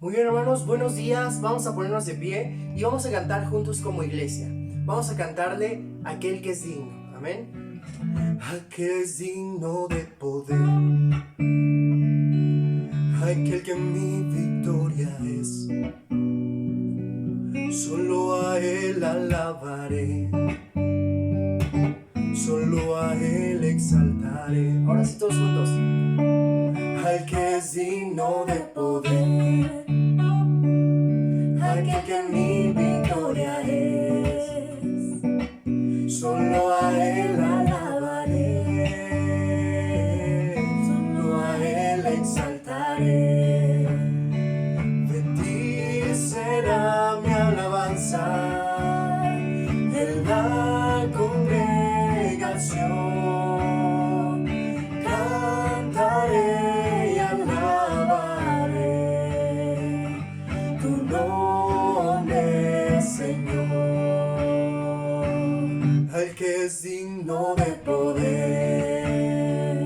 Muy bien, hermanos, buenos días. Vamos a ponernos de pie y vamos a cantar juntos como iglesia. Vamos a cantarle a aquel que es digno. Amén. Aquel es digno de poder, aquel que mi victoria es. Solo a él alabaré, solo a él exaltaré. Ahora sí, todos juntos. Al que es digno de poder, aquel que mi victoria es, solo a él alabaré, solo a él exaltaré. De ti será mi alabanza en la congregación. Cantaré y alabaré tu nombre, Señor. Al que es digno de poder,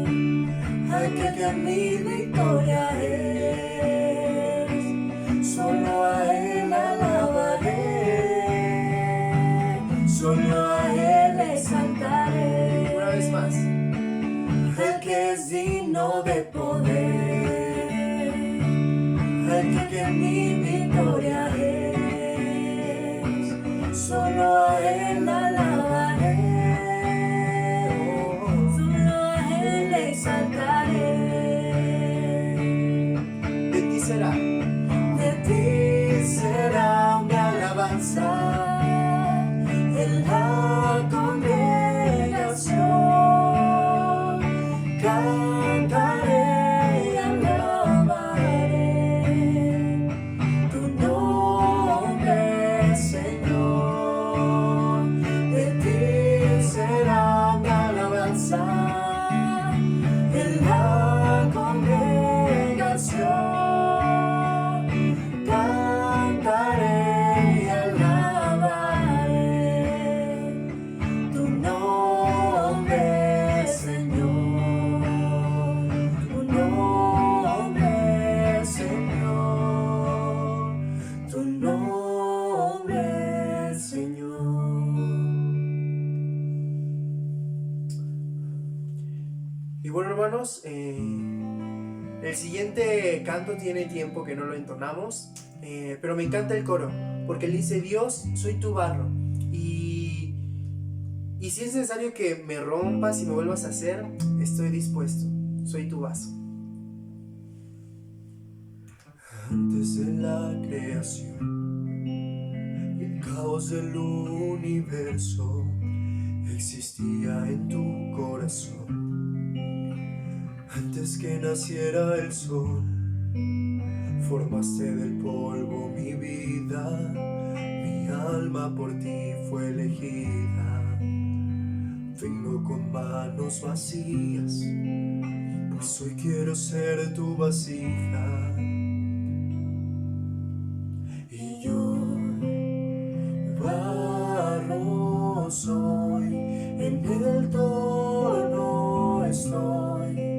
aquel que mi victoria es, solo a él alabaré, solo a él exaltaré. Una vez más. El que es digno de poder, el que mi victoria es, solo a él alabaré, solo a él exaltaré. De ti será mi alabanza en la congregación. Cantaré y alabaré tu nombre, Señor. De ti será mi alabanza en la congregación. Cantaré y alabaré tu nombre, Señor. Tu nombre, Señor. Tu nombre, Señor. Y bueno, hermanos, el siguiente canto tiene tiempo que no lo entonamos, pero me encanta el coro, porque él dice: Dios, soy tu barro, y si es necesario que me rompas y me vuelvas a hacer, estoy dispuesto, soy tu vaso. Antes de la creación y el caos del universo, existía en tu corazón. Antes que naciera el sol, formaste del polvo mi vida, mi alma por ti fue elegida. Vengo con manos vacías, pues hoy quiero ser tu vasija. Y yo, barro soy, en el torno estoy.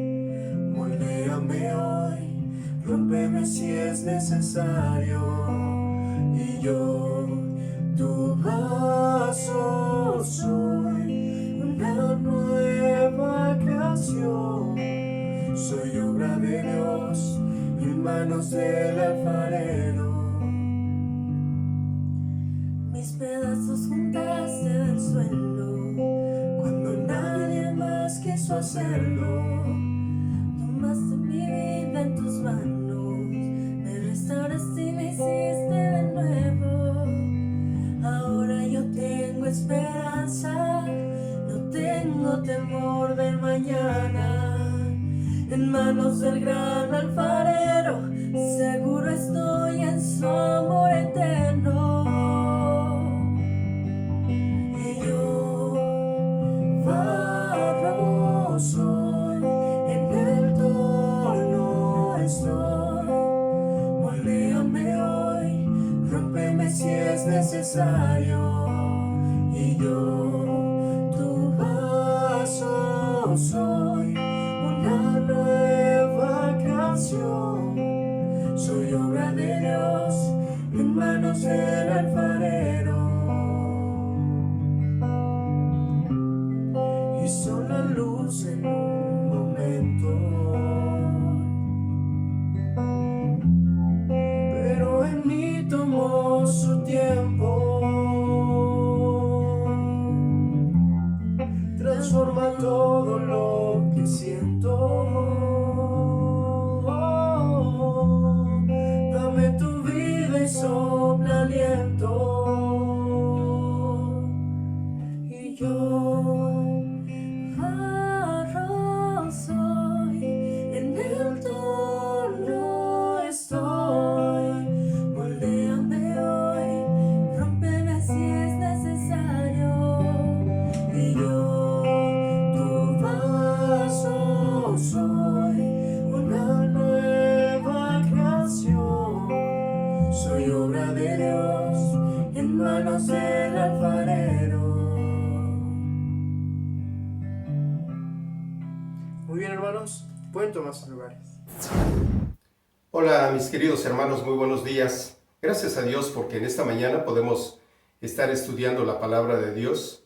Moldéame hoy, rómpeme si es necesario. Y yo, tu vaso soy, una nueva creación. Soy obra de Dios en manos del alfarero. Mis pedazos juntaste del suelo cuando nadie más quiso hacerlo. Tomaste mi vida en tus manos, me restauraste y me hiciste de nuevo. Ahora yo tengo esperanza, no tengo temor del mañana. En manos del gran alfarero, seguro estoy en su amor eterno. Y yo, barro soy, en el torno estoy. Moldéame hoy, rómpeme si es necesario. Y yo, tu vaso soy, una nueva creación. Soy obra de Dios y tomó su tiempo. Transforma todo lo que siento. Dame tu vida y sopla aliento. Y yo barro soy, en el torno estoy. Moldéame hoy, rómpeme si es necesario. Y yo tu vaso soy, una nueva creación. Soy obra de Dios en manos del alfarero. Muy bien, hermanos, pueden tomar sus lugares. Hola mis queridos hermanos, muy buenos días. Gracias a Dios porque en esta mañana podemos estar estudiando la palabra de Dios.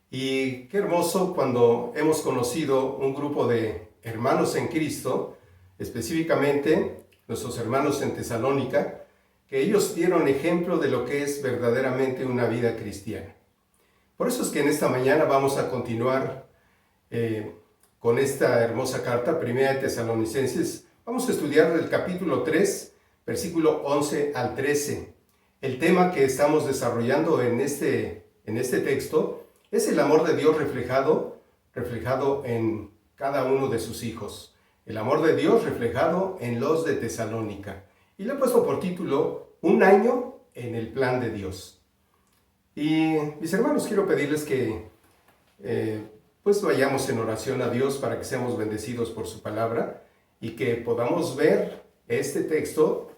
Y qué hermoso cuando hemos conocido un grupo de hermanos en Cristo, específicamente nuestros hermanos en Tesalónica, que ellos dieron ejemplo de lo que es verdaderamente una vida cristiana. Por eso es que en esta mañana vamos a continuar con esta hermosa carta, Primera de Tesalonicenses. Vamos a estudiar el capítulo 3, versículo 11 al 13. El tema que estamos desarrollando en este texto es el amor de Dios reflejado en cada uno de sus hijos. El amor de Dios reflejado en los de Tesalónica. Y le he puesto por título, Un año en el plan de Dios. Y mis hermanos, quiero pedirles que pues vayamos en oración a Dios para que seamos bendecidos por su palabra y que podamos ver este texto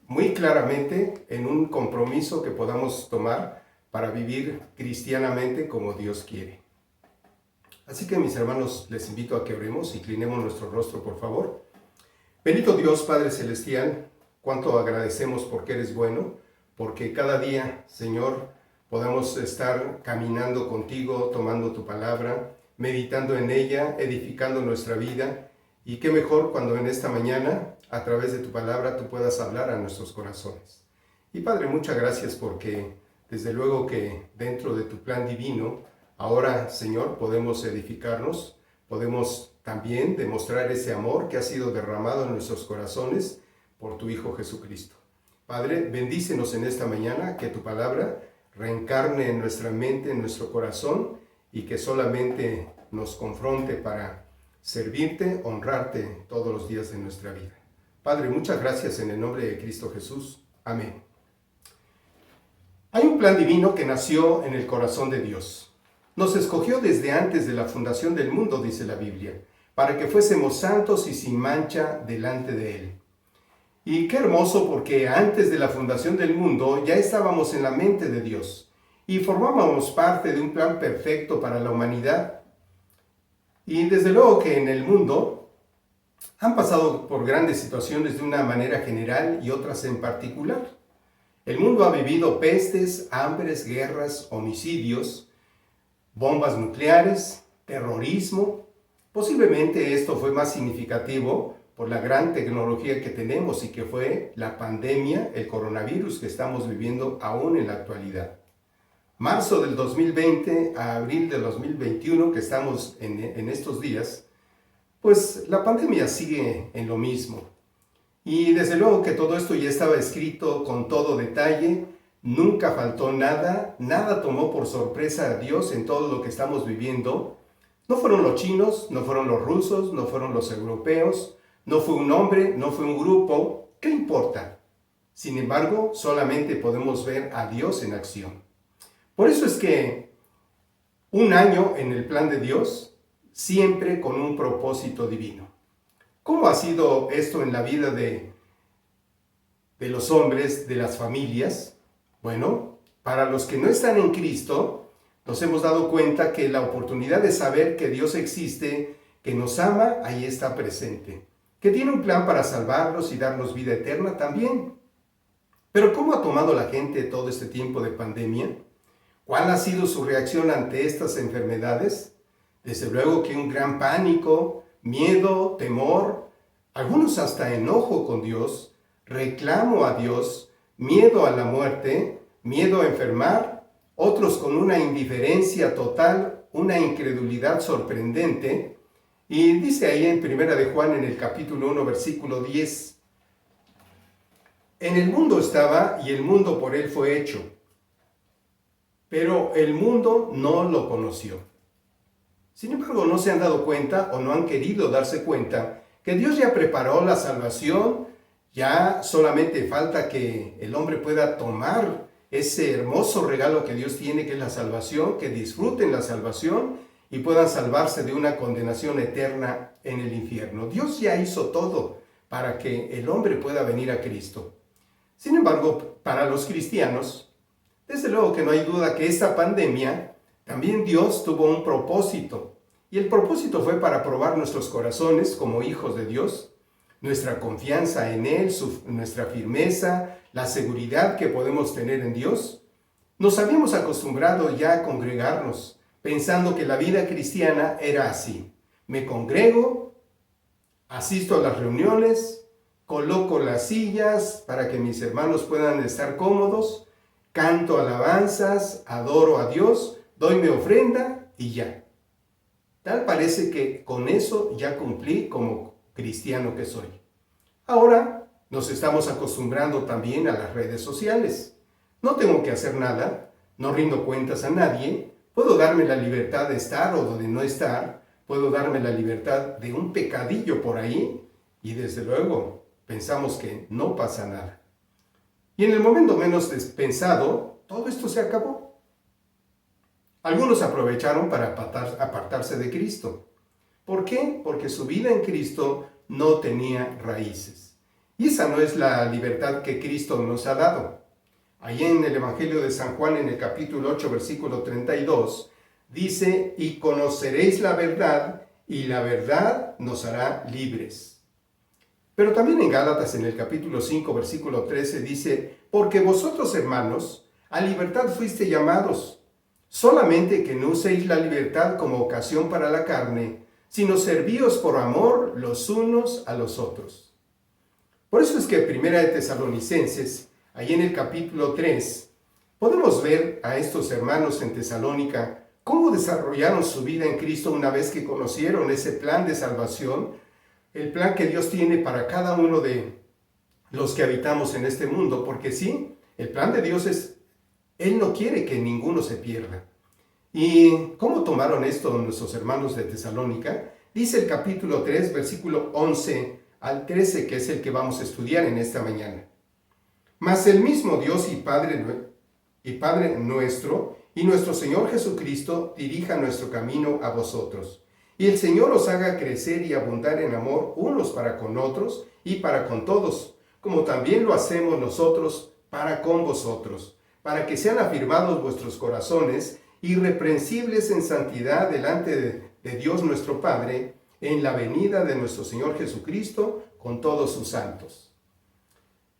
muy claramente en un compromiso que podamos tomar para vivir cristianamente como Dios quiere. Así que mis hermanos, les invito a que oremos, inclinemos nuestro rostro por favor. Bendito Dios, Padre Celestial, cuánto agradecemos porque eres bueno, porque cada día, Señor, podamos estar caminando contigo, tomando tu palabra, meditando en ella, edificando nuestra vida. Y qué mejor cuando en esta mañana, a través de tu palabra, tú puedas hablar a nuestros corazones. Y Padre, muchas gracias porque desde luego que dentro de tu plan divino, ahora, Señor, podemos edificarnos, podemos también demostrar ese amor que ha sido derramado en nuestros corazones por tu Hijo Jesucristo. Padre, bendícenos en esta mañana, que tu palabra reencarne en nuestra mente, en nuestro corazón, y que solamente nos confronte para servirte, honrarte todos los días de nuestra vida. Padre, muchas gracias en el nombre de Cristo Jesús. Amén. Hay un plan divino que nació en el corazón de Dios. Nos escogió desde antes de la fundación del mundo, dice la Biblia, para que fuésemos santos y sin mancha delante de Él. Y qué hermoso, porque antes de la fundación del mundo ya estábamos en la mente de Dios y formábamos parte de un plan perfecto para la humanidad. Y desde luego que en el mundo han pasado por grandes situaciones de una manera general y otras en particular. El mundo ha vivido pestes, hambres, guerras, homicidios, bombas nucleares, terrorismo. Posiblemente esto fue más significativo por la gran tecnología que tenemos y que fue la pandemia, el coronavirus que estamos viviendo aún en la actualidad. Marzo del 2020 a abril del 2021, que estamos en estos días, pues la pandemia sigue en lo mismo. Y desde luego que todo esto ya estaba escrito con todo detalle, nunca faltó nada, nada tomó por sorpresa a Dios en todo lo que estamos viviendo. No fueron los chinos, no fueron los rusos, no fueron los europeos, no fue un hombre, no fue un grupo, ¿qué importa? Sin embargo, solamente podemos ver a Dios en acción. Por eso es que un año en el plan de Dios, siempre con un propósito divino. ¿Cómo ha sido esto en la vida de los hombres, de las familias? Bueno, para los que no están en Cristo, nos hemos dado cuenta que la oportunidad de saber que Dios existe, que nos ama, ahí está presente. Que tiene un plan para salvarnos y darnos vida eterna también. Pero ¿cómo ha tomado la gente todo este tiempo de pandemia? ¿Cuál ha sido su reacción ante estas enfermedades? Desde luego que un gran pánico, miedo, temor, algunos hasta enojo con Dios, reclamo a Dios, miedo a la muerte, miedo a enfermar, otros con una indiferencia total, una incredulidad sorprendente. Y dice ahí en Primera de Juan, en el capítulo 1, versículo 10, en el mundo estaba y el mundo por él fue hecho, pero el mundo no lo conoció. Sin embargo, no se han dado cuenta o no han querido darse cuenta que Dios ya preparó la salvación, ya solamente falta que el hombre pueda tomar ese hermoso regalo que Dios tiene, que es la salvación, que disfruten la salvación y puedan salvarse de una condenación eterna en el infierno. Dios ya hizo todo para que el hombre pueda venir a Cristo. Sin embargo, para los cristianos, desde luego que no hay duda que esta pandemia, también Dios tuvo un propósito. Y el propósito fue para probar nuestros corazones como hijos de Dios, nuestra confianza en Él, nuestra firmeza, la seguridad que podemos tener en Dios. Nos habíamos acostumbrado ya a congregarnos, pensando que la vida cristiana era así. Me congrego, asisto a las reuniones, coloco las sillas para que mis hermanos puedan estar cómodos, canto alabanzas, adoro a Dios, doy mi ofrenda y ya. Tal parece que con eso ya cumplí como cristiano que soy. Ahora nos estamos acostumbrando también a las redes sociales. No tengo que hacer nada, no rindo cuentas a nadie, puedo darme la libertad de estar o de no estar, puedo darme la libertad de un pecadillo por ahí y desde luego pensamos que no pasa nada. Y en el momento menos pensado, todo esto se acabó. Algunos aprovecharon para apartarse de Cristo. ¿Por qué? Porque su vida en Cristo no tenía raíces. Y esa no es la libertad que Cristo nos ha dado. Ahí en el Evangelio de San Juan, en el capítulo 8, versículo 32, dice, y conoceréis la verdad, y la verdad nos hará libres. Pero también en Gálatas, en el capítulo 5, versículo 13, dice, porque vosotros, hermanos, a libertad fuiste llamados, solamente que no uséis la libertad como ocasión para la carne, sino servíos por amor los unos a los otros. Por eso es que Primera de Tesalonicenses, ahí en el capítulo 3, podemos ver a estos hermanos en Tesalónica cómo desarrollaron su vida en Cristo una vez que conocieron ese plan de salvación, el plan que Dios tiene para cada uno de los que habitamos en este mundo, porque sí, el plan de Dios es Él no quiere que ninguno se pierda. ¿Y cómo tomaron esto nuestros hermanos de Tesalónica? Dice el capítulo 3, versículo 11 al 13, que es el que vamos a estudiar en esta mañana. Mas el mismo Dios y Padre nuestro, y nuestro Señor Jesucristo dirija nuestro camino a vosotros. Y el Señor os haga crecer y abundar en amor unos para con otros y para con todos, como también lo hacemos nosotros para con vosotros, para que sean afirmados vuestros corazones, irreprensibles en santidad delante de Dios nuestro Padre, en la venida de nuestro Señor Jesucristo con todos sus santos.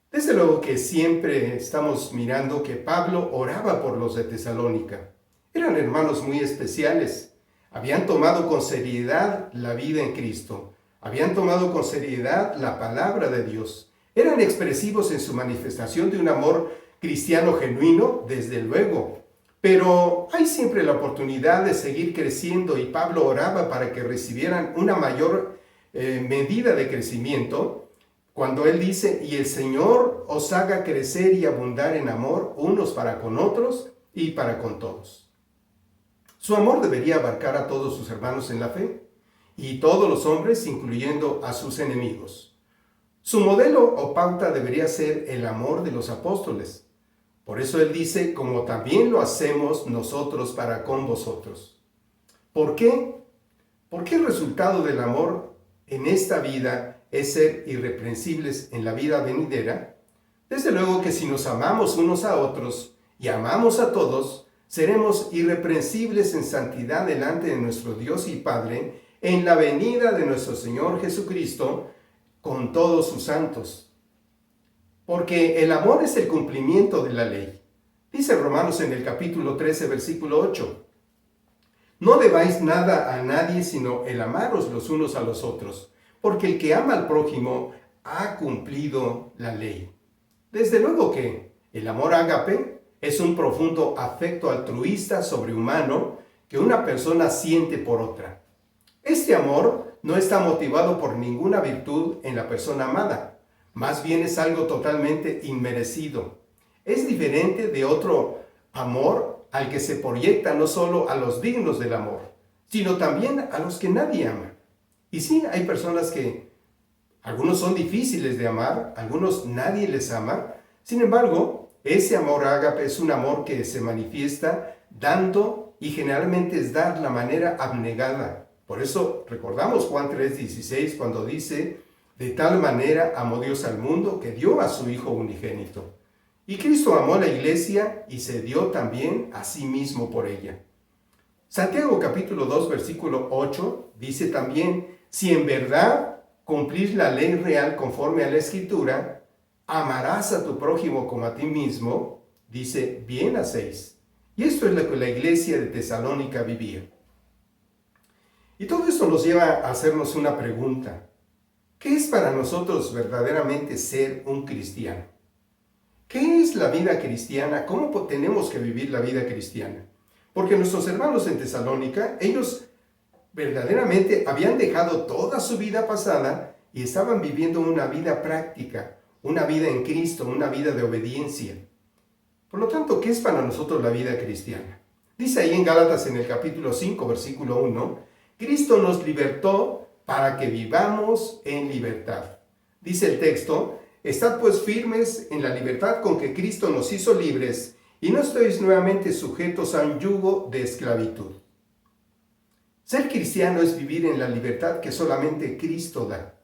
Desde luego que siempre estamos mirando que Pablo oraba por los de Tesalónica. Eran hermanos muy especiales. Habían tomado con seriedad la vida en Cristo. Habían tomado con seriedad la palabra de Dios. Eran expresivos en su manifestación de un amor cristiano genuino, desde luego. Pero hay siempre la oportunidad de seguir creciendo y Pablo oraba para que recibieran una mayor medida de crecimiento. Cuando él dice, y el Señor os haga crecer y abundar en amor unos para con otros y para con todos. Su amor debería abarcar a todos sus hermanos en la fe y todos los hombres, incluyendo a sus enemigos. Su modelo o pauta debería ser el amor de los apóstoles. Por eso él dice, como también lo hacemos nosotros para con vosotros. ¿Por qué? Porque el resultado del amor en esta vida es ser irreprensibles en la vida venidera. Desde luego que si nos amamos unos a otros y amamos a todos, seremos irreprensibles en santidad delante de nuestro Dios y Padre en la venida de nuestro Señor Jesucristo con todos sus santos. Porque el amor es el cumplimiento de la ley. Dice Romanos en el capítulo 13, versículo 8. No debáis nada a nadie sino el amaros los unos a los otros, porque el que ama al prójimo ha cumplido la ley. Desde luego que el amor ágape es un profundo afecto altruista sobrehumano que una persona siente por otra. Este amor no está motivado por ninguna virtud en la persona amada, más bien es algo totalmente inmerecido. Es diferente de otro amor al que se proyecta no solo a los dignos del amor, sino también a los que nadie ama. Y sí, hay personas que algunos son difíciles de amar, algunos nadie les ama. Sin embargo, ese amor ágape es un amor que se manifiesta dando, y generalmente es dar la manera abnegada. Por eso recordamos Juan 3:16 cuando dice: de tal manera amó Dios al mundo que dio a su Hijo unigénito. Y Cristo amó a la iglesia y se dio también a sí mismo por ella. Santiago capítulo 2 versículo 8 dice también: si en verdad cumplís la ley real conforme a la Escritura, amarás a tu prójimo como a ti mismo, dice, bien hacéis. Y esto es lo que la iglesia de Tesalónica vivía. Y todo esto nos lleva a hacernos una pregunta. ¿Qué es para nosotros verdaderamente ser un cristiano? ¿Qué es la vida cristiana? ¿Cómo tenemos que vivir la vida cristiana? Porque nuestros hermanos en Tesalónica, ellos verdaderamente habían dejado toda su vida pasada y estaban viviendo una vida práctica, una vida en Cristo, una vida de obediencia. Por lo tanto, ¿qué es para nosotros la vida cristiana? Dice ahí en Gálatas en el capítulo 5, versículo 1, Cristo nos libertó para que vivamos en libertad. Dice el texto: estad pues firmes en la libertad con que Cristo nos hizo libres, y no estéis nuevamente sujetos a un yugo de esclavitud. Ser cristiano es vivir en la libertad que solamente Cristo da.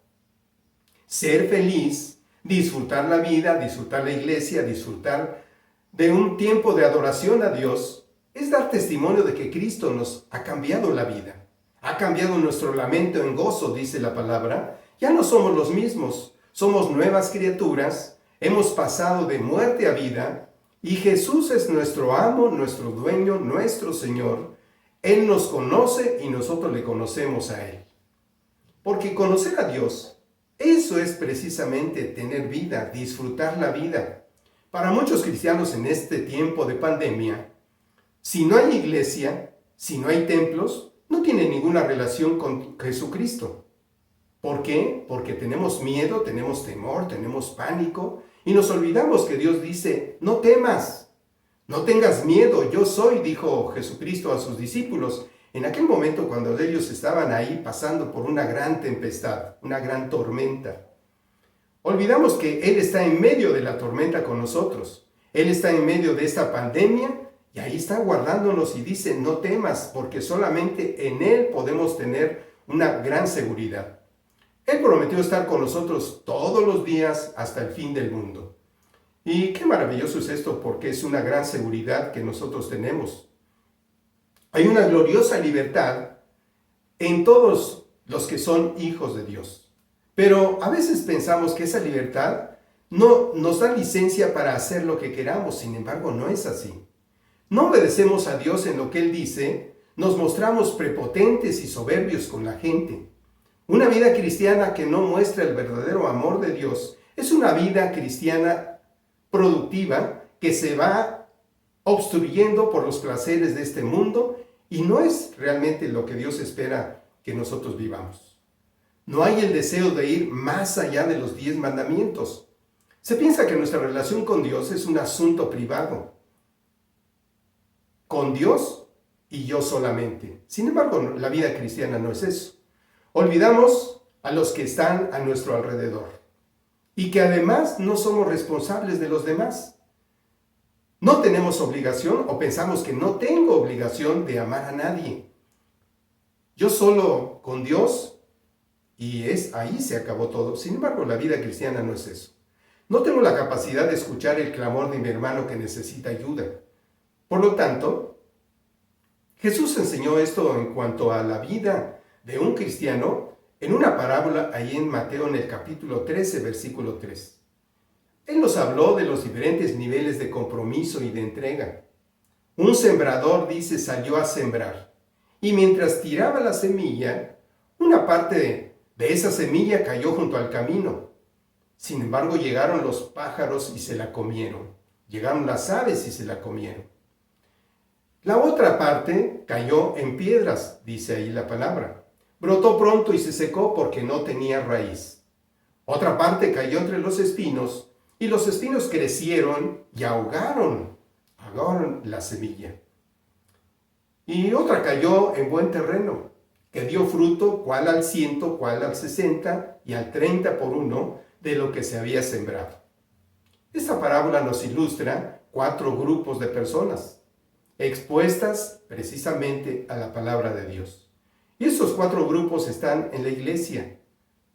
Ser feliz, disfrutar la vida, disfrutar la iglesia, disfrutar de un tiempo de adoración a Dios, es dar testimonio de que Cristo nos ha cambiado la vida. Ha cambiado nuestro lamento en gozo, dice la palabra. Ya no somos los mismos, somos nuevas criaturas, hemos pasado de muerte a vida, y Jesús es nuestro amo, nuestro dueño, nuestro Señor. Él nos conoce y nosotros le conocemos a Él. Porque conocer a Dios, eso es precisamente tener vida, disfrutar la vida. Para muchos cristianos en este tiempo de pandemia, si no hay iglesia, si no hay templos, no tiene ninguna relación con Jesucristo. ¿Por qué? Porque tenemos miedo, tenemos temor, tenemos pánico y nos olvidamos que Dios dice: no temas, no tengas miedo, yo soy, dijo Jesucristo a sus discípulos en aquel momento cuando ellos estaban ahí pasando por una gran tempestad, una gran tormenta. Olvidamos que Él está en medio de la tormenta con nosotros. Él está en medio de esta pandemia y ahí está guardándonos y dice: no temas, porque solamente en Él podemos tener una gran seguridad. Él prometió estar con nosotros todos los días hasta el fin del mundo. Y qué maravilloso es esto, porque es una gran seguridad que nosotros tenemos. Hay una gloriosa libertad en todos los que son hijos de Dios. Pero a veces pensamos que esa libertad no nos da licencia para hacer lo que queramos. Sin embargo, no es así. No obedecemos a Dios en lo que Él dice, nos mostramos prepotentes y soberbios con la gente. Una vida cristiana que no muestra el verdadero amor de Dios es una vida cristiana productiva que se va obstruyendo por los placeres de este mundo y no es realmente lo que Dios espera que nosotros vivamos. No hay el deseo de ir más allá de los 10 mandamientos. Se piensa que nuestra relación con Dios es un asunto privado. Con Dios y yo solamente. Sin embargo, la vida cristiana no es eso. Olvidamos a los que están a nuestro alrededor. Y que además no somos responsables de los demás. No tenemos obligación o pensamos que no tengo obligación de amar a nadie. Yo solo con Dios y ahí se acabó todo. Sin embargo, la vida cristiana no es eso. No tengo la capacidad de escuchar el clamor de mi hermano que necesita ayuda. Por lo tanto, Jesús enseñó esto en cuanto a la vida de un cristiano en una parábola ahí en Mateo en el capítulo 13, versículo 3. Él nos habló de los diferentes niveles de compromiso y de entrega. Un sembrador, dice, salió a sembrar. Y mientras tiraba la semilla, una parte de esa semilla cayó junto al camino. Sin embargo, llegaron los pájaros y se la comieron. Llegaron las aves y se la comieron. La otra parte cayó en piedras, dice ahí la palabra. Brotó pronto y se secó porque no tenía raíz. Otra parte cayó entre los espinos y los espinos crecieron y ahogaron la semilla. Y otra cayó en buen terreno, que dio fruto, cuál al 100, cuál al 60 y al 30 por uno de lo que se había sembrado. Esta parábola nos ilustra 4 grupos de personas expuestas precisamente a la palabra de Dios. Y esos 4 grupos están en la iglesia.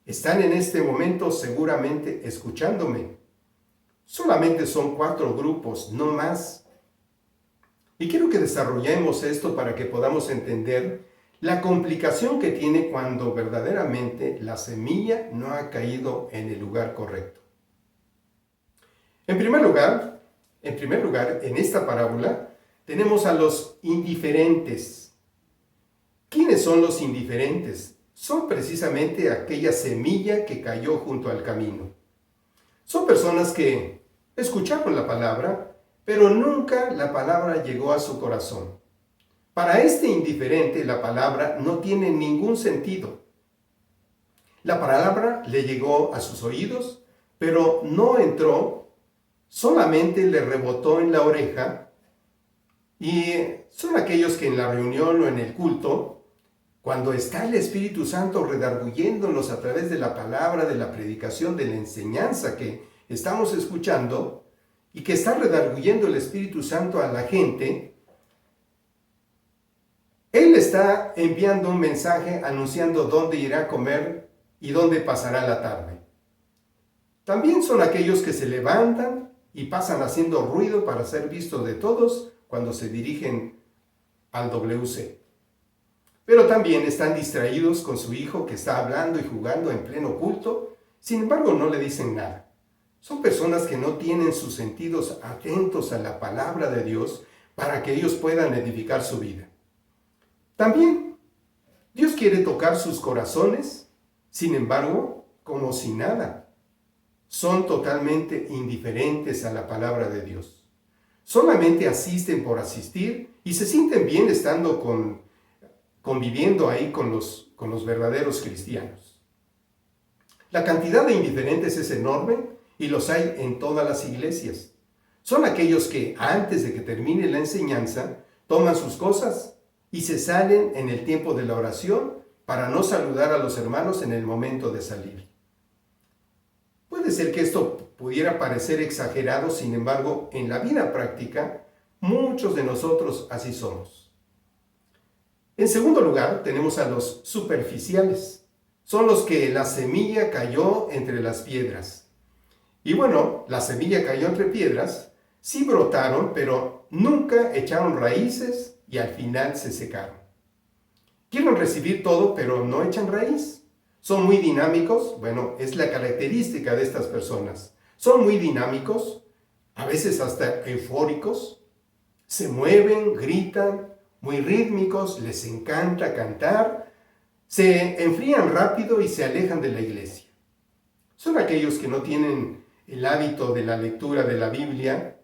Están en este momento seguramente escuchándome. Solamente son 4 grupos, no más. Y quiero que desarrollemos esto para que podamos entender la complicación que tiene cuando verdaderamente la semilla no ha caído en el lugar correcto. En primer lugar, en esta parábola tenemos a los indiferentes. ¿Quiénes son los indiferentes? Son precisamente aquella semilla que cayó junto al camino. Son personas que escucharon la palabra, pero nunca la palabra llegó a su corazón. Para este indiferente la palabra no tiene ningún sentido. La palabra le llegó a sus oídos, pero no entró, solamente le rebotó en la oreja. Y son aquellos que en la reunión o en el culto, cuando está el Espíritu Santo redarguyéndonos a través de la palabra, de la predicación, de la enseñanza que estamos escuchando, y que está redarguyendo el Espíritu Santo a la gente, Él está enviando un mensaje anunciando dónde irá a comer y dónde pasará la tarde. También son aquellos que se levantan y pasan haciendo ruido para ser vistos de todos cuando se dirigen al WC. Pero también están distraídos con su hijo que está hablando y jugando en pleno culto, sin embargo no le dicen nada. Son personas que no tienen sus sentidos atentos a la palabra de Dios para que ellos puedan edificar su vida. También Dios quiere tocar sus corazones, sin embargo, como si nada. Son totalmente indiferentes a la palabra de Dios. Solamente asisten por asistir y se sienten bien estando conviviendo ahí con los verdaderos cristianos. La cantidad de indiferentes es enorme y los hay en todas las iglesias. Son aquellos que antes de que termine la enseñanza toman sus cosas y se salen en el tiempo de la oración para no saludar a los hermanos en el momento de salir. Puede ser que esto pudiera parecer exagerado, sin embargo, en la vida práctica, muchos de nosotros así somos. En segundo lugar, tenemos a los superficiales. Son los que la semilla cayó entre las piedras. Y bueno, la semilla cayó entre piedras, sí brotaron, pero nunca echaron raíces y al final se secaron. Quieren recibir todo, pero no echan raíz. Son muy dinámicos, bueno, es la característica de estas personas. Son muy dinámicos, a veces hasta eufóricos, se mueven, gritan, muy rítmicos, les encanta cantar, se enfrían rápido y se alejan de la iglesia. Son aquellos que no tienen el hábito de la lectura de la Biblia,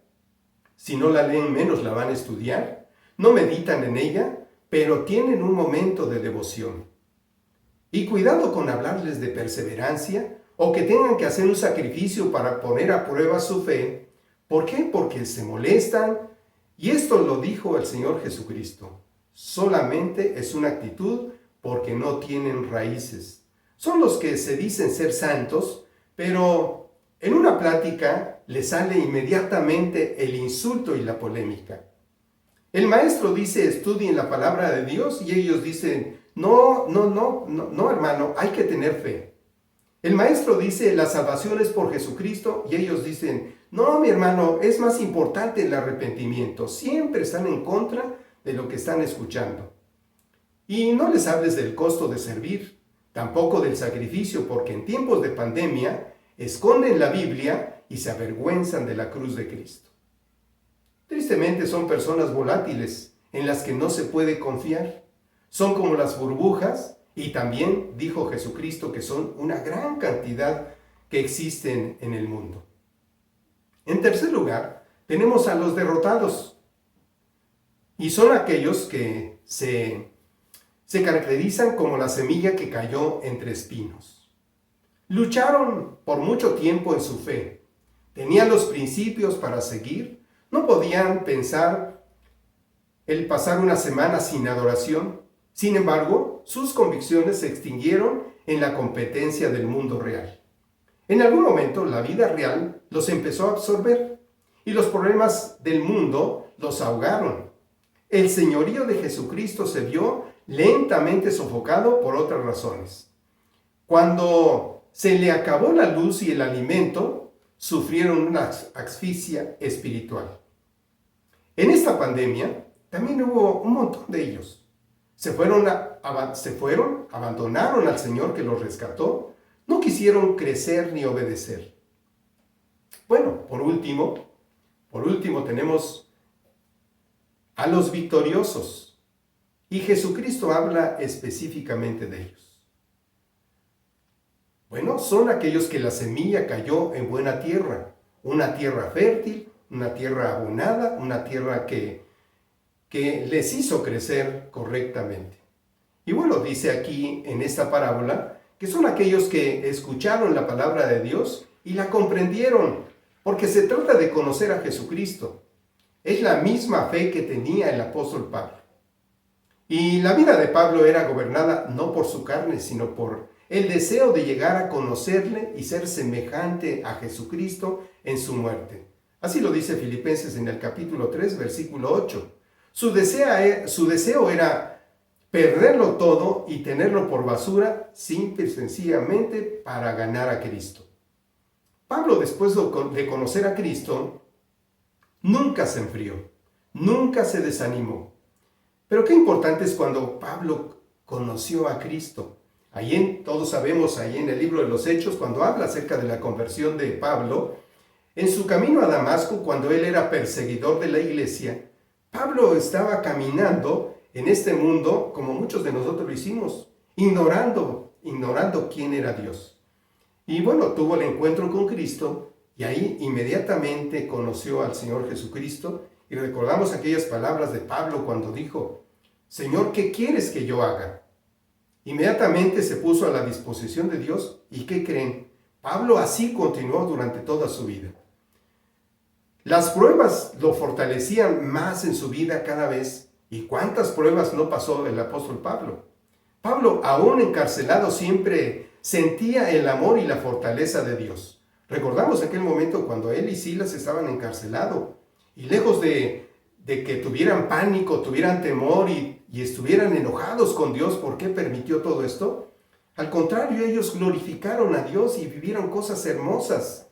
si no la leen menos la van a estudiar, no meditan en ella, pero tienen un momento de devoción. Y cuidado con hablarles de perseverancia o que tengan que hacer un sacrificio para poner a prueba su fe. ¿Por qué? Porque se molestan. Y esto lo dijo el Señor Jesucristo. Solamente es una actitud porque no tienen raíces. Son los que se dicen ser santos, pero en una plática les sale inmediatamente el insulto y la polémica. El maestro dice, estudien la palabra de Dios, y ellos dicen, no, hermano, hay que tener fe. El maestro dice, la salvación es por Jesucristo, y ellos dicen, no, mi hermano, es más importante el arrepentimiento. Siempre están en contra de lo que están escuchando. Y no les hables del costo de servir, tampoco del sacrificio, porque en tiempos de pandemia esconden la Biblia y se avergüenzan de la cruz de Cristo. Tristemente son personas volátiles en las que no se puede confiar. Son como las burbujas, y también dijo Jesucristo que son una gran cantidad que existen en el mundo. En tercer lugar, tenemos a los derrotados. Y son aquellos que se caracterizan como la semilla que cayó entre espinos. Lucharon por mucho tiempo en su fe. Tenían los principios para seguir. No podían pensar el pasar una semana sin adoración. Sin embargo, sus convicciones se extinguieron en la competencia del mundo real. En algún momento, la vida real los empezó a absorber y los problemas del mundo los ahogaron. El señorío de Jesucristo se vio lentamente sofocado por otras razones. Cuando se le acabó la luz y el alimento, sufrieron una asfixia espiritual. En esta pandemia también hubo un montón de ellos. Se fueron, abandonaron al Señor que los rescató, no quisieron crecer ni obedecer. Bueno, por último tenemos a los victoriosos, y Jesucristo habla específicamente de ellos. Bueno, son aquellos que la semilla cayó en buena tierra, una tierra fértil, una tierra abonada, una tierra que les hizo crecer correctamente. Y bueno, dice aquí en esta parábola que son aquellos que escucharon la palabra de Dios y la comprendieron, porque se trata de conocer a Jesucristo. Es la misma fe que tenía el apóstol Pablo. Y la vida de Pablo era gobernada no por su carne, sino por el deseo de llegar a conocerle y ser semejante a Jesucristo en su muerte. Así lo dice Filipenses en el capítulo 3, versículo 8. Su deseo era perderlo todo y tenerlo por basura, simple y sencillamente para ganar a Cristo. Pablo, después de conocer a Cristo, nunca se enfrió, nunca se desanimó. Pero qué importante es cuando Pablo conoció a Cristo. Todos sabemos, ahí en el libro de los Hechos, cuando habla acerca de la conversión de Pablo, en su camino a Damasco, cuando él era perseguidor de la iglesia, Pablo estaba caminando en este mundo, como muchos de nosotros lo hicimos, ignorando quién era Dios. Y bueno, tuvo el encuentro con Cristo y ahí inmediatamente conoció al Señor Jesucristo. Y recordamos aquellas palabras de Pablo cuando dijo: Señor, ¿qué quieres que yo haga? Inmediatamente se puso a la disposición de Dios. ¿Y qué creen? Pablo así continuó durante toda su vida. Las pruebas lo fortalecían más en su vida cada vez. ¿Y cuántas pruebas no pasó el apóstol Pablo? Pablo, aún encarcelado, siempre sentía el amor y la fortaleza de Dios. Recordamos aquel momento cuando él y Silas estaban encarcelados. Y lejos de que tuvieran pánico, tuvieran temor y estuvieran enojados con Dios por qué permitió todo esto, al contrario, ellos glorificaron a Dios y vivieron cosas hermosas.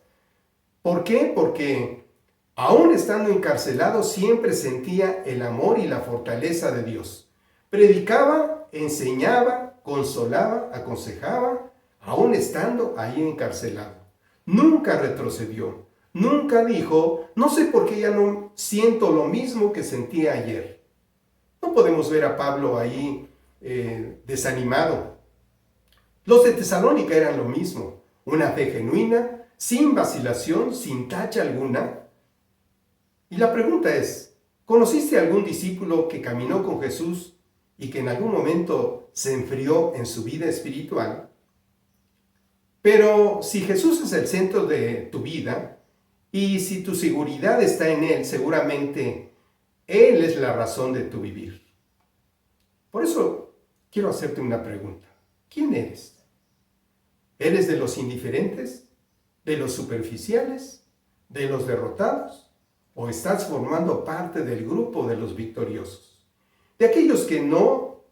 ¿Por qué? Porque aún estando encarcelado, siempre sentía el amor y la fortaleza de Dios. Predicaba, enseñaba, consolaba, aconsejaba, aún estando ahí encarcelado. Nunca retrocedió. Nunca dijo: no sé por qué ya no siento lo mismo que sentía ayer. No podemos ver a Pablo ahí desanimado. Los de Tesalónica eran lo mismo. Una fe genuina, sin vacilación, sin tacha alguna. Y la pregunta es: ¿conociste a algún discípulo que caminó con Jesús y que en algún momento se enfrió en su vida espiritual? Pero si Jesús es el centro de tu vida, y si tu seguridad está en Él, seguramente Él es la razón de tu vivir. Por eso quiero hacerte una pregunta. ¿Quién eres? ¿Eres de los indiferentes? ¿De los superficiales? ¿De los derrotados? ¿O estás formando parte del grupo de los victoriosos? De aquellos que no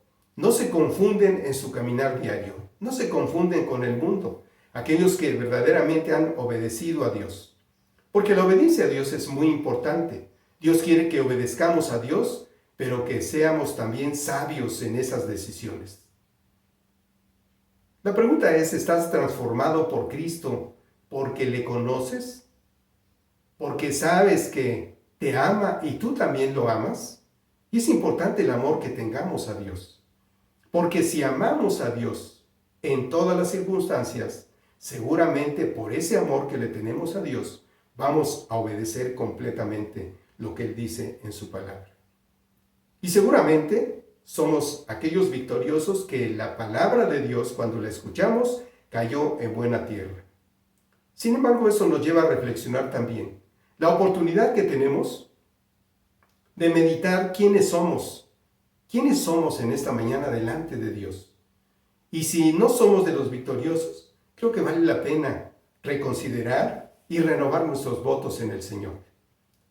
se confunden en su caminar diario, no se confunden con el mundo, aquellos que verdaderamente han obedecido a Dios. Porque la obediencia a Dios es muy importante. Dios quiere que obedezcamos a Dios, pero que seamos también sabios en esas decisiones. La pregunta es: ¿estás transformado por Cristo porque le conoces? ¿Porque sabes que te ama y tú también lo amas? Y es importante el amor que tengamos a Dios. Porque si amamos a Dios en todas las circunstancias, seguramente por ese amor que le tenemos a Dios, vamos a obedecer completamente lo que Él dice en su palabra. Y seguramente somos aquellos victoriosos que la palabra de Dios, cuando la escuchamos, cayó en buena tierra. Sin embargo, eso nos lleva a reflexionar también la oportunidad que tenemos de meditar quiénes somos en esta mañana delante de Dios. Y si no somos de los victoriosos, creo que vale la pena reconsiderar y renovar nuestros votos en el Señor.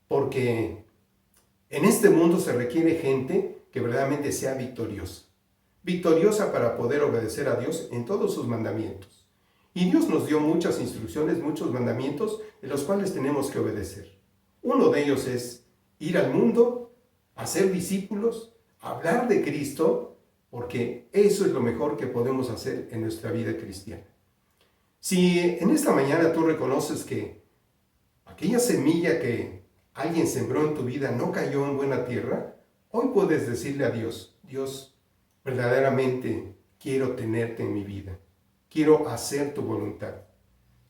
Porque en este mundo se requiere gente que verdaderamente sea victoriosa. Victoriosa para poder obedecer a Dios en todos sus mandamientos. Y Dios nos dio muchas instrucciones, muchos mandamientos en los cuales tenemos que obedecer. Uno de ellos es ir al mundo, hacer discípulos, hablar de Cristo, porque eso es lo mejor que podemos hacer en nuestra vida cristiana. Si en esta mañana tú reconoces que aquella semilla que alguien sembró en tu vida no cayó en buena tierra, hoy puedes decirle a Dios: Dios, verdaderamente quiero tenerte en mi vida. Quiero hacer tu voluntad.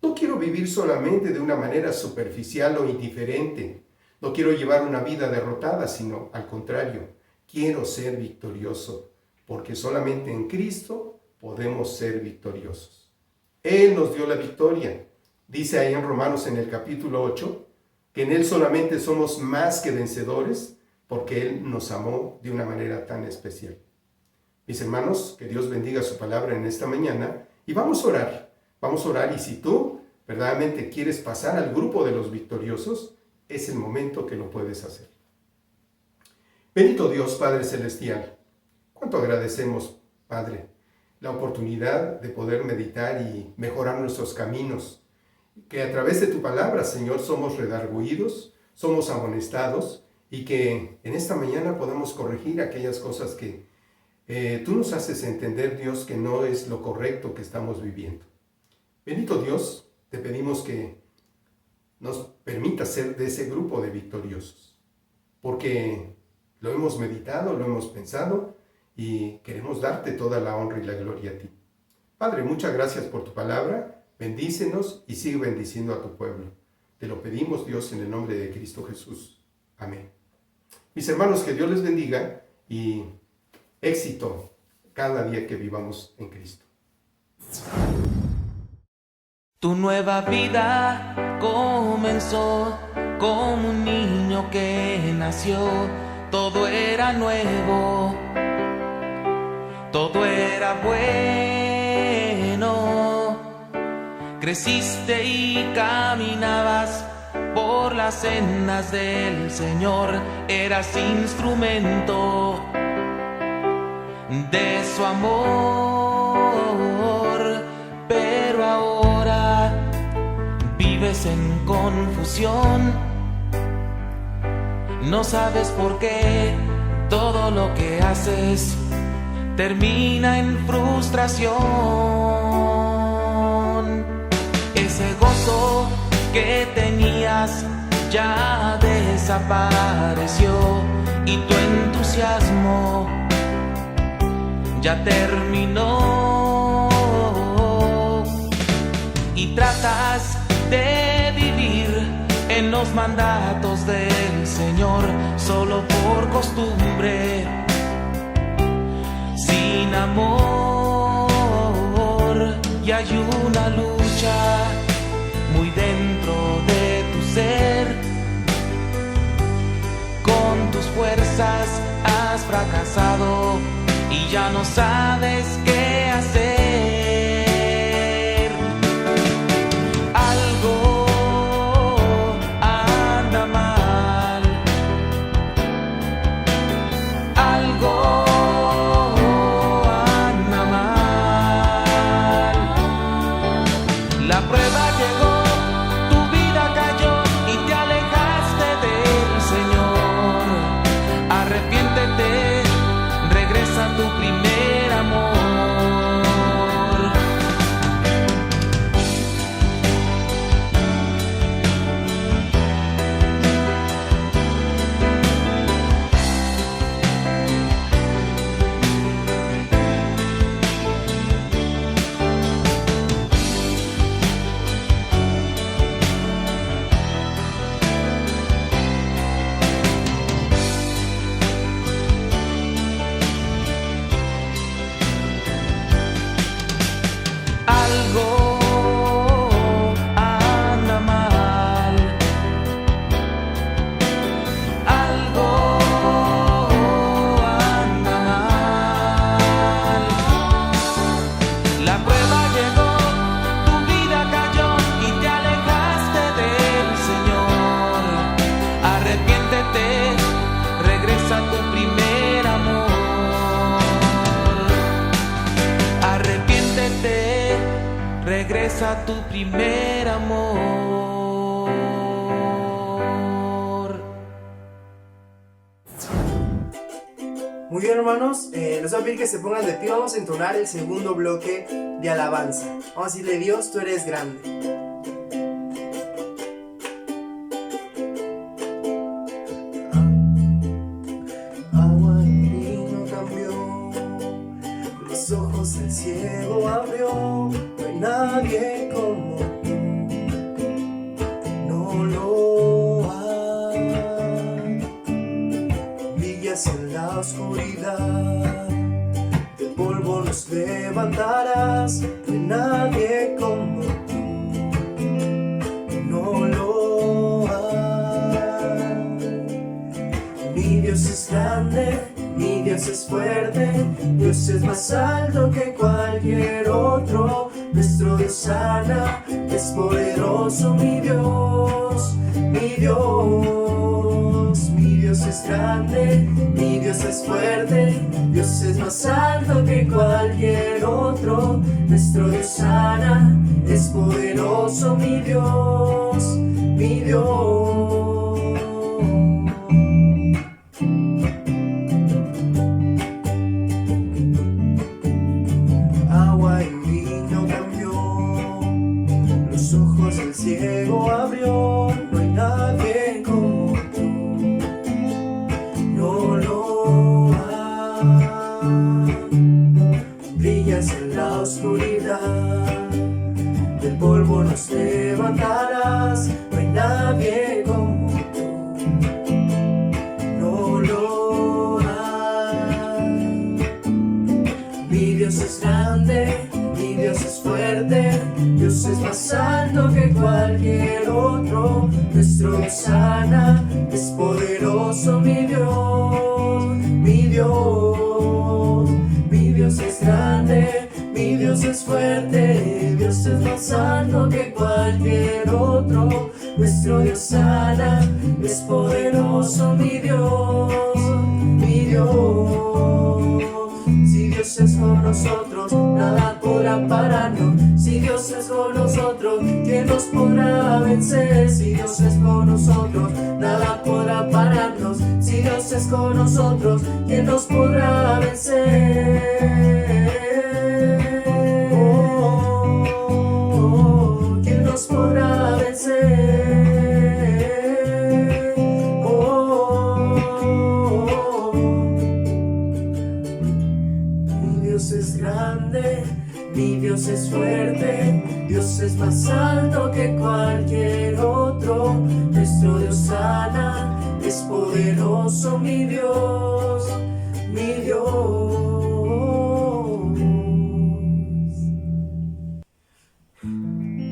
No quiero vivir solamente de una manera superficial o indiferente. No quiero llevar una vida derrotada, sino al contrario, quiero ser victorioso, porque solamente en Cristo podemos ser victoriosos. Él nos dio la victoria. Dice ahí en Romanos en el capítulo 8, que en Él solamente somos más que vencedores, porque Él nos amó de una manera tan especial. Mis hermanos, que Dios bendiga su palabra en esta mañana y vamos a orar. Vamos a orar, y si tú verdaderamente quieres pasar al grupo de los victoriosos, es el momento que lo puedes hacer. Bendito Dios, Padre Celestial, cuánto agradecemos, Padre, la oportunidad de poder meditar y mejorar nuestros caminos, que a través de tu palabra, Señor, somos redargüidos, somos amonestados, y que en esta mañana podamos corregir aquellas cosas que tú nos haces entender, Dios, que no es lo correcto que estamos viviendo. Bendito Dios, te pedimos que nos permita ser de ese grupo de victoriosos, porque lo hemos meditado, lo hemos pensado y queremos darte toda la honra y la gloria a ti. Padre, muchas gracias por tu palabra, bendícenos y sigue bendiciendo a tu pueblo. Te lo pedimos, Dios, en el nombre de Cristo Jesús. Amén. Mis hermanos, que Dios les bendiga y éxito cada día que vivamos en Cristo. Tu nueva vida comenzó como un niño que nació. Todo era nuevo, todo era bueno. Creciste y caminabas por las sendas del Señor. Eras instrumento de su amor, pero ahora vives en confusión. No sabes por qué todo lo que haces termina en frustración. Ese gozo que tenías ya desapareció y tu entusiasmo ya terminó, y tratas de vivir en los mandatos del Señor solo por costumbre, sin amor. Y hay una lucha muy dentro de tu ser. Con tus fuerzas has fracasado y ya no sabes qué hacer. Algo anda mal, algo anda mal. La prueba llegó, tu vida cayó y te alejaste del Señor. Arrepiéntete, regresa a tu primer amor. regresa tu primer amor. Arrepiéntete, regresa a tu primer amor. Muy bien, hermanos, les voy a pedir que se pongan de pie. Vamos a entonar el segundo bloque de alabanza. Vamos a decirle: Dios, tú eres grande. Agua en vino cambió, los ojos del ciego abrió. No hay nadie como tú, no lo hay. Brillas en la oscuridad, del polvo nos levantarás. No hay nadie como tú, no lo hay. Mi Dios es grande, mi Dios es fuerte, Dios es más alto que cualquier otro. Nuestro Dios sana, es poderoso, mi Dios, mi Dios. Mi Dios es grande, mi Dios es fuerte, Dios es más alto que cualquier otro. Nuestro Dios sana, es poderoso, mi Dios, mi Dios. Agua en vino cambió, los ojos del ciego abrió. No hay nadie como tú, no lo hay. Brillas en la oscuridad, del polvo nos levantarás. No hay nadie como tú, no lo hay. Mi Dios es grande, mi Dios es fuerte, Dios es más alto que cualquier otro. Nuestro Dios sana, es poderoso, mi Dios, mi Dios. Mi Dios es grande, mi Dios es fuerte, Dios es más alto que cualquier otro. Nuestro Dios sana, es poderoso, mi Dios, mi Dios. Si Dios es con nosotros, nada podrá pararnos. Si Dios es con nosotros, ¿quién nos podrá vencer? Si Dios es con nosotros, nada podrá pararnos. Si Dios es con nosotros, ¿quién nos podrá vencer? ¿Quién nos podrá vencer? Mi Dios es grande, mi Dios es fuerte, Dios es más alto que cualquier otro. Nuestro Dios sana, es poderoso, mi Dios, mi Dios.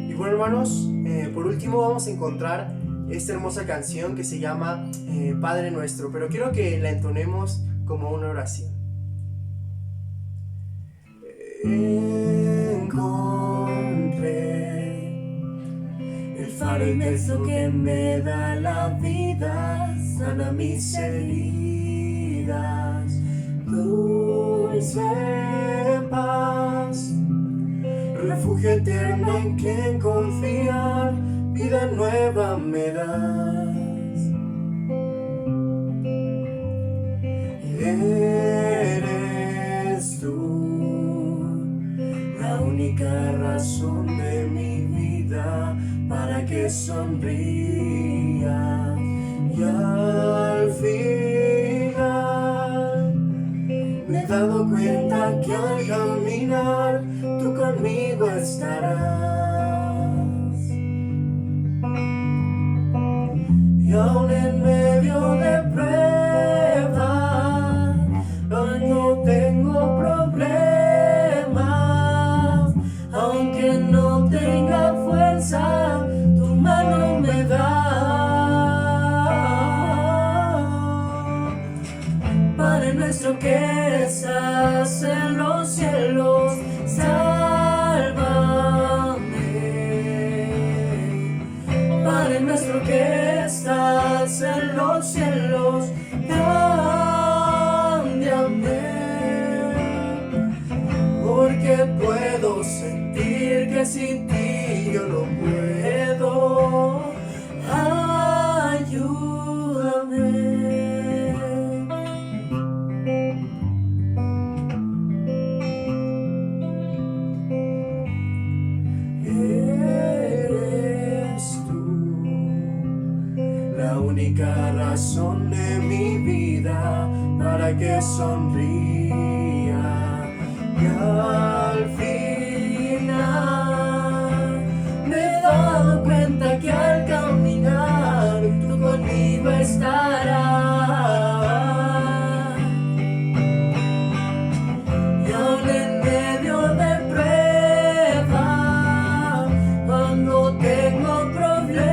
Y bueno, hermanos, por último vamos a encontrar esta hermosa canción que se llama Padre Nuestro, pero quiero que la entonemos como una oración. Encontré el faro inmenso que me da la vida, sana mis heridas, dulce paz, refugio eterno en quien confiar, vida nueva me das. Eres tú la única razón de mi vida, para que sonría y al final me he dado cuenta que al caminar tú conmigo estarás. Y aún en medio de pruebas, no tengo problemas, aunque no tenga fuerza, tu mano me da. Padre nuestro que estás en los cielos, sálvame. Padre nuestro que estás en los cielos, sentir que sin ti yo no puedo. Ayúdame. Eres tú la única razón de mi vida para que sonría. Y al final me he dado cuenta que al caminar tú conmigo estarás. Y aún en medio de pruebas, cuando tengo problemas,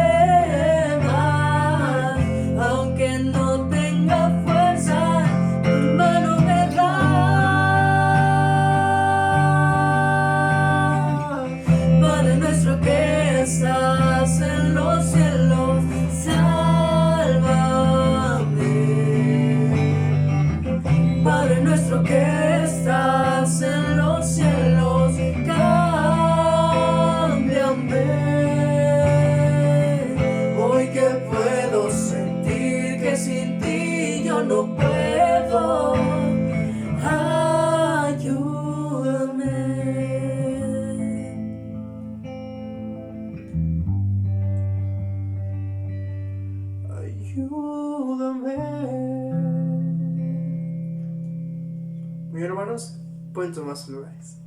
aunque no tenga fuerza, tu mano me da. Padre nuestro que estás en los cielos, sálvame. Padre nuestro que estás en los cielos, cámbiame. Hoy que puedo sentir que sin ti yo no puedo. Ayúdame. Mis hermanos, pueden tomar sus lugares.